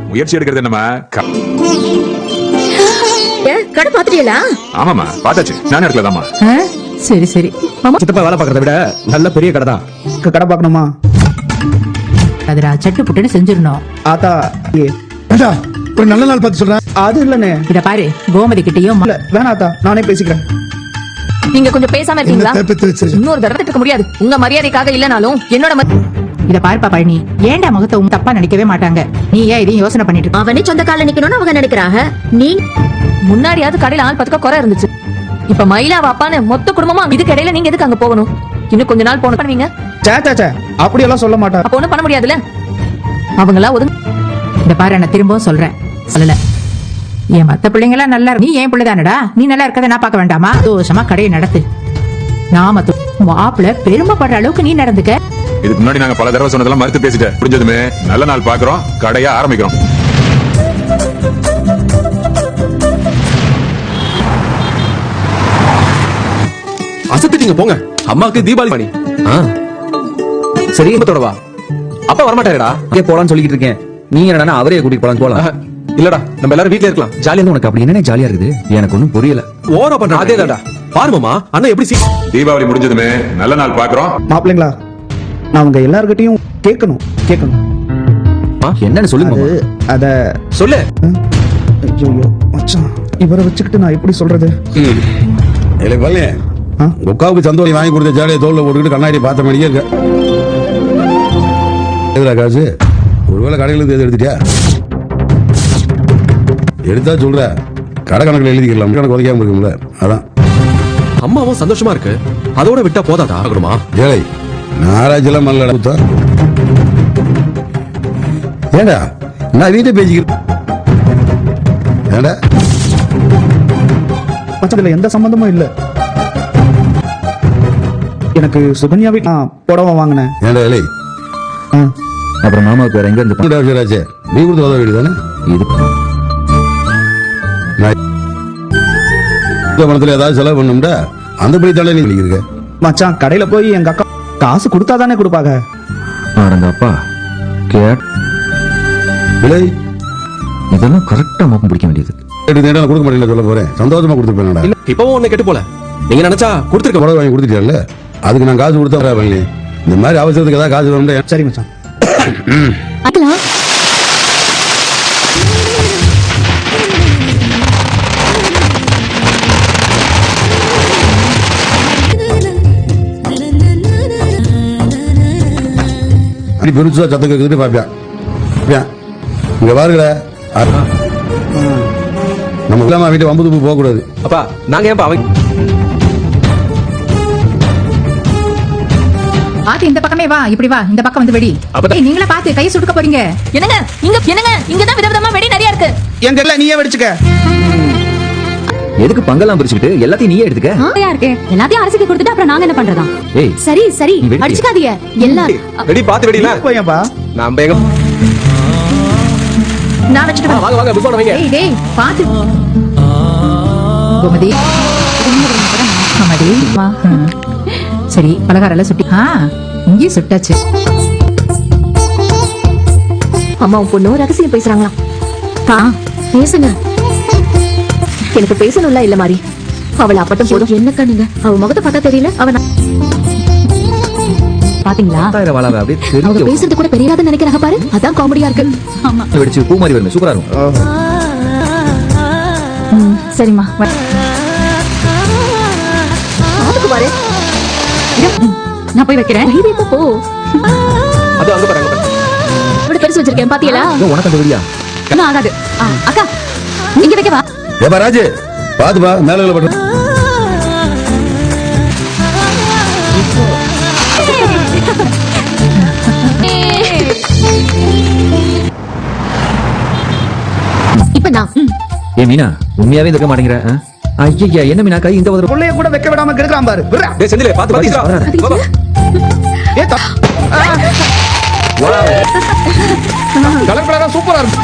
முயற்சி எடுக்கிறது என்னமா? கடை பாத்துட்டீங்களா? ஆமாமா பாத்தாச்சு. நான் எடுக்கலாமா? சரி சரி. சித்தப்பா வேலை பாக்குறத விட நல்ல பெரிய கடை தான். கடை பாக்கணுமா? அதுடா சட்டு புட்டுன்னு செஞ்சிடணும். ஆத்தா ஒரு நல்ல நாள் பார்த்து சொல்றேன். அது இல்லனே. இத பாரு, கோமதி கிட்டயும் வேணாத்தா, நானே பேசிக்கிறேன். நீங்க கொஞ்சம் பேசாம இருக்கீங்களா? இன்னொரு தடவை இருக்க முடியாது. உங்க மரியாதைக்காக இல்லனாலும் என்னோட இத பாருப்பா பழனி, ஏன்டா முகத்தை தப்பா நினைக்கவே மாட்டாங்க. நீ ஏன் இதையும் யோசனை பண்ணிட்டு இருக்க? அவனே சொந்த கால நிக்கணும்னு அவங்க நினைக்கிறாங்க. நீ முன்னாடியாவது கடையில ஆள் பத்துக்க குறை இருந்துச்சு. இப்ப மயிலா வாப்பான்னு மொத்த குடும்பமா இதுக்கு இடையில நீங்க எதுக்கு அங்க போகணும்? இன்னும் கொஞ்ச நாள் போன பண்ணுவீங்க. அப்படி எல்லாம் சொல்ல மாட்டா. அப்ப ஒண்ணும் பண்ண முடியாதுல்ல. அவங்களா ஒதுங்க. இந்த பாரு, நான் திரும்பவும் சொல்றேன், சொல்லல என் மத்த பிள்ளைங்களா நல்லா நீ ஏன் பிள்ளைதானடா, நீ நல்லா இருக்கதை நான் பார்க்க வேண்டாமா? தோஷமா கடையை நடத்து. நாம மாப்பிள்ள பெருமைப்படுற அளவுக்கு நீ நடந்துக்க. இதுக்கு முன்னாடி நாங்க பல தடவை சொன்னதெல்லாம் மறுத்து பேசிட்டேன். புரிஞ்சதுமே நல்ல நாள் பாக்குறோம், கடையா ஆரம்பிக்கிறோம். அசத்திட்டீங்க போங்க. அம்மாவுக்கு தீபாவளி மணி. சரி வா. அப்பா வரமாட்டாருடா. போலான்னு சொல்லிட்டு இருக்கேன். நீங்க என்னடா அவரே கூட்டிட்டு போலாம்? இல்லடா, நம்ம எல்லாரும் வீட்ல இருக்கலாம். ஜாலியா இருந்து உனக்கு அப்படி என்ன ஜாலியா இருக்குது? எனக்கு ஒண்ணும் புரியல. ஓவரா பண்ற. அதேதான்டா. பாருமாமா, அண்ணா எப்படி தீபாவளி முடிஞ்சதுமே நல்ல நாள் பாக்குறோம். மாப்பிள்ளைங்களா, நான் உங்க எல்லார்கிட்டயும் கேட்கணும். என்னன்னு சொல்லுங்க. அத சொல்லு. ஐயோ மச்சான், இவரை வச்சுக்கிட்டு நான் எப்படி சொல்றது? இல்லை பள்ளி உக்காவுக்கு சந்தோஷம் வாங்கி கொடுத்த ஜாலியை தோல்ல போட்டுக்கிட்டு கண்ணாடி பார்த்த மாதிரியே இருக்க. எதுடா காசு? ஒருவேளை கடைகளுக்கு எது எடுத்துட்டியா? எடுத்தா சொல்ற, கடை கணக்கில் எழுதிக்கலாம். கணக்கு உதைக்காம இருக்கும்ல, அதான். அம்மாவும் சந்தோஷமா இருக்கு. அதோட விட்டா போதாதா? ஆகணுமா? ஏழை நாராஜெல்லாம் மல்ல. ஏண்டா நான் வீட்டை பேசிக்கிறேன். ஏண்டா மச்சதுல எந்த சம்பந்தமும் இல்ல. எனக்கு சுகன்யாவே புடவை வாங்கினேன். ஏண்டா ஏழை? அப்புறம் மாமாவுக்கு வேற எங்க இருந்து ராஜே நீ கொடுத்து உதவ வேண்டியதானே? இது பணத்துல ஏதாவது செலவு பண்ணும்டா, அந்த படி தானே நீ இருக்க. மச்சான், கடையில போய் எங்க அக்கா காசு கொடுத்தாதானே கொடுப்பாங்க. அப்பா விலை இதெல்லாம் கரெக்டா மோப்பம் பிடிக்க வேண்டியது. கொடுக்க மாட்டேன் சொல்ல போறேன். சந்தோஷமா கொடுத்துருப்பேன். இப்பவும் ஒண்ணு கெட்டு போல. நீங்க நினைச்சா கொடுத்துருக்க. புடவை வாங்கி கொடுத்துட்டேன்ல, அதுக்கு நான் காசு கொடுத்தா பண்ணி இந்த மாதிரி அவசரத்துக்கு ஏதாவது காசு வேணும்டா. சரி மச்சான். பெருசா சத்தம் கேட்குதுன்னு பாப்பியான். இங்க பாருங்கடா, நம்ம இல்லாம வீட்டு வம்பு துப்பு போக கூடாது. அப்பா நாங்க ஏன்பா அவங்க பாத்து இந்த பக்கமே வா, இப்படி வா, இந்த பக்கம் வந்து வெடி. நீங்களே பாத்து கையை சுடுக்க போறீங்க. என்னங்க இங்கதான் விதவிதமா வெடி நிறைய இருக்கு. எங்க எல்லாம் நீயே வெடிச்சுக்க. எதுக்கு பங்கெல்லாம் பிரிச்சுக்கிட்டு எல்லாத்தையும் நீயே எடுத்துக்க? இருக்கு எல்லாத்தையும் அரசுக்கு கொடுத்துட்டு அப்புறம் நாங்க என்ன பண்றதா? ஏய் சரி அடிச்சுக்காதீங்க. எல்லாரும் வெடி பாத்து வெடில போயப்பா. நாம எங்க நான் வச்சிட்டு வாங்க வாங்க புக் பண்ணுவீங்க. ஏய் டேய் பாத்து. கோமதி கோமதி சரி, பலகாரம் எல்லாம் சுட்டி. இங்கே சுட்டாச்சு. அம்மாவும் பொண்ணும் ரகசியம் பேசுறாங்களாம். பேசுங்க. எனக்கு பேசணும்ல இல்ல மாதிரி. அவளை அப்பட்டும் போதும். என்ன கண்ணுங்க, அவ முகத்தை பார்த்தா தெரியல. அவன் பாத்தீங்களா? அவங்க பேசுறது கூட பெரியாத நினைக்கிறாங்க பாரு. அதான் காமெடியா இருக்கு. வெடிச்சு பூ மாதிரி வருமே, சூப்பரா இருக்கும். சரிம்மா பாரு. நான் போய் வைக்கிறேன். போ. அது அங்க பாருங்க. இவ்வளவு பெருசு வச்சிருக்கேன் பாத்தீங்களா? உனக்கு அந்த வெடியா என்ன ஆகாது. அக்கா இங்க வைக்கவா? ஏப்பா ராஜு பாத்துப்பா, மேல பட்டு இப்ப நான் ஏ மீனா, உண்மையாவே இருக்க மாட்டேங்கிற. ஐயா என்ன மீனா, கை இந்த ஒரு பிள்ளைய கூட வைக்க விடாம கெடுக்கலாம் பாரு. டேய் செந்திலே பாத்து பாத்து. கலர் கலரா சூப்பரா இருக்கு.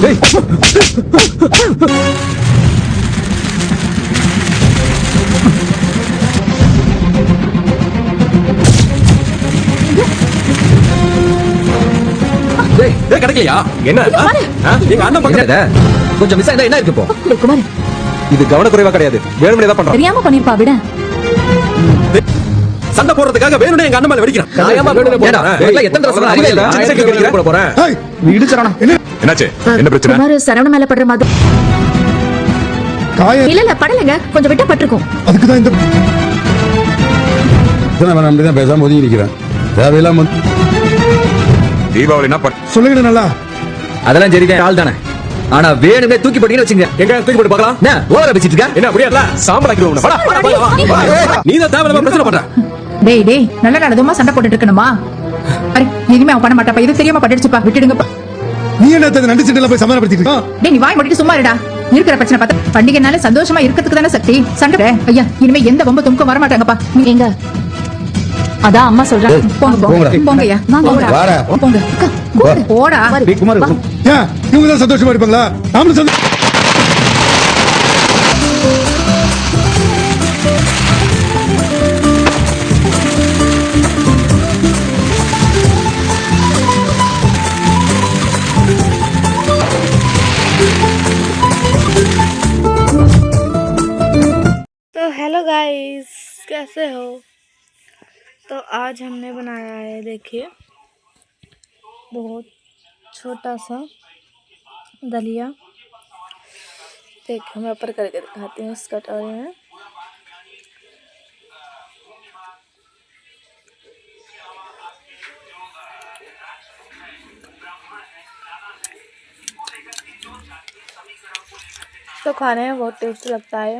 டேய், டேய், கிடைக்கலையா என்ன எங்க அண்ணன் பக்கத்துல என்னது? கொஞ்சம் மிஸ் ஆயிருந்தா என்ன இருக்கு இப்போ? டேய் குமார், இது கவனக்குறைவா கிடையாது வேணும்னே தான் பண்றான் தெரியாம பண்ணிருப்பா விட. சண்டை போடுறதுக்காக வேணும்னே எங்க அண்ணன் மேல வெடிக்கிறான் நான் ஏமா வேணும்னே ஏடா, போறேன் உனக்குலாம் எத்தனை தடவை சொன்னா அறிவே இல்ல? சின்ன சைக்கிள் வெடிக்கிற போட போறேன் ஏய், விடு சரவணா. என்னாச்சு என்ன பிரச்சனை குமார் சரவண மேல படுற மாதிரி. காயம் இல்ல படலைங்க, கொஞ்சம் விட்டா பட்டிருக்கும். அதுக்கு தான் இந்த இத்தனை வேணாம் அப்படிதான் பேசாம ஒதுங்கி நிக்கிறேன் தேவையில்லாம வந்து தீபாவளினா சொல்லுங்க நல்லா. அதெல்லாம் சரிதான் ஆள் தானே. ஆனா வேணுமே தூக்கி போட்டீங்கன்னு வச்சுங்க. எங்க தூக்கி போட்டு பார்க்கலாம் என்ன ஓவரா பேசிட்டு இருக்க? என்ன அப்படியே சாம்பல் ஆக்கிடுவோம் உன்னை. வாடா, வாடா, வாடா, வா. நீ தான் தேவையில்லாம பிரச்சனை பண்ற டேய் டேய் நல்ல நடந்துமா சண்டை போட்டுட்டு இருக்கணுமா? அரே இனிமே அவன் பண்ண மாட்டாப்பா. இது தெரியாம பட்டுடுச்சுப்பா, விட்டுடுங்கப்பா. நீ என்ன நண்டு சண்டையில போய் சமாதானப்படுத்திட்டு இருக்க? டேய் நீ வாய் மூடிட்டு சும்மா இருடா. இருக்கிற பிரச்சனை பார்த்தா பண்டிகைனால சந்தோஷமா இருக்கிறதுக்கு தானே சக்தி. சண்டை ஐயா இனிமே எந்த வம்பு தும்புக்கும் வர மாட்டாங்கப்பா. எங்க அதான் அம்மா சொல்றாங்க. போங்க போங்கடா. போங்கய்யா போங்கடா. வாடா. போங்க போடா. டேய் குமார், ஏன் இவங்க தான் சந்தோஷமா இருப்பாங்களா? நாமளும் சந்தோஷம். तो हेलो गाइस, कैसे हो? तो आज हमने बनाया है, देखिए, बहुत छोटा सा दलिया। देखिए मैं ऊपर करके दिखाती हूँ इस कटोरे में। तो खाने में बहुत टेस्टी लगता है,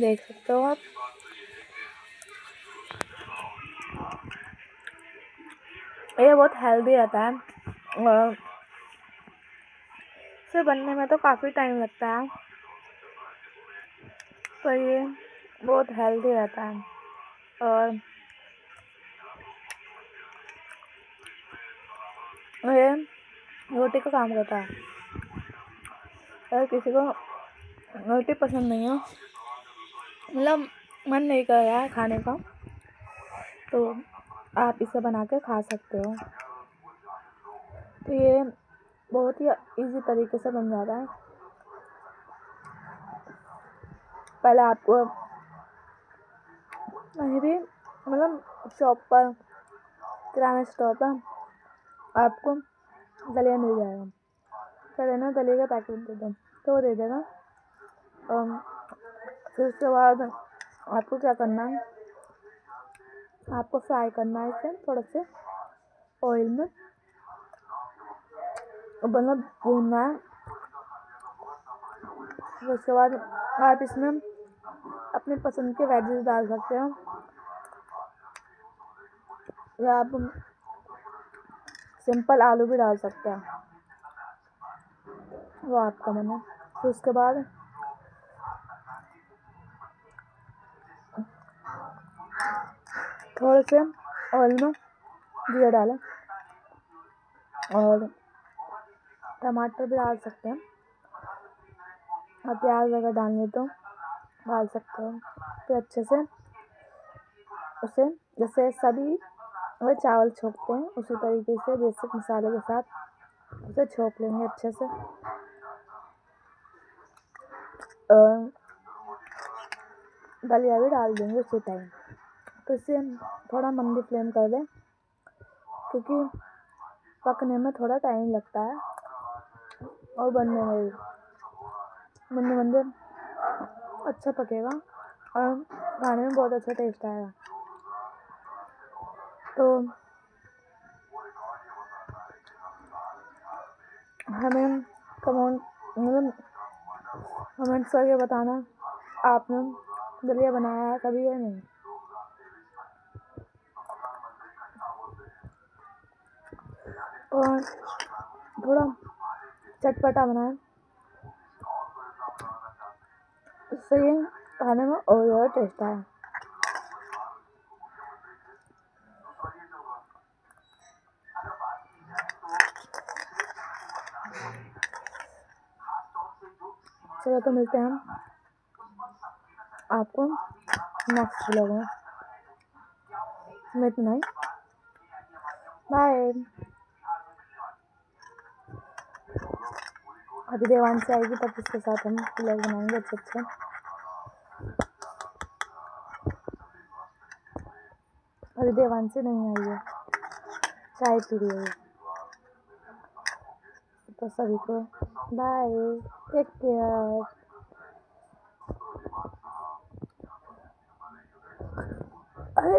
देख सकते हो आप। ये बहुत हेल्दी रहता है और इसे बनने में तो काफ़ी टाइम लगता है, पर ये बहुत हेल्दी रहता है और ये रोटी का काम करता है। अगर किसी को रोटी पसंद नहीं हो, मतलब मन नहीं कर रहा है खाने का, तो आप इसे बना के खा सकते हो। तो ये बहुत ही इजी तरीके से बन जाता है। पहले आपको कहीं भी मतलब शॉप पर, किराना स्टोर पर आपको दलिया मिल जाएगा। फिर है ना दलिया का पैकेट दे दो तो वो दे देगा। फिर उसके बाद आपको क्या करना है, आपको फ्राई करना है इसे थोड़ा से ऑयल में, मतलब भूनना है। फिर उसके बाद आप इसमें अपनी पसंद के वेजेस डाल सकते हो, या आप सिंपल आलू भी डाल सकते हैं, वो आपका मन है। फिर उसके बाद थोड़े से ऑयल में जीरा डालें और टमाटर भी डाल सकते हैं, और प्याज अगर डालने तो डाल सकते हो। फिर अच्छे से उसे, जैसे सभी वे चावल छोंकते हैं उसी तरीके से बेसिक मसाले के साथ उसे छोंक लेंगे अच्छे से। और दलिया भी डाल देंगे उसी टाइम। तो इसे थोड़ा मंदी फ्लेम कर दें, क्योंकि पकने में थोड़ा टाइम लगता है और बनने में भी मंदे मंदे अच्छा पकेगा और खाने में बहुत अच्छा टेस्ट आएगा। तो हमें कमेंट्स करके बताना आपने दलिया बनाया है कभी या नहीं। और थोड़ा चटपटा बनाएं, इससे ये खाने में और ज़्यादा टेस्ट आए। चलो तो मिलते हैं हम आपको नेक्स्ट व्लॉग में। मैं इतना ही, बाय। अभी देवांशी आएगी तब उसके साथ हम व्लॉग बनाएंगे अच्छे अच्छे। अभी देवांशी नहीं आई है, चाय पी रही है। तो सभी को बाय, टेक केयर। अरे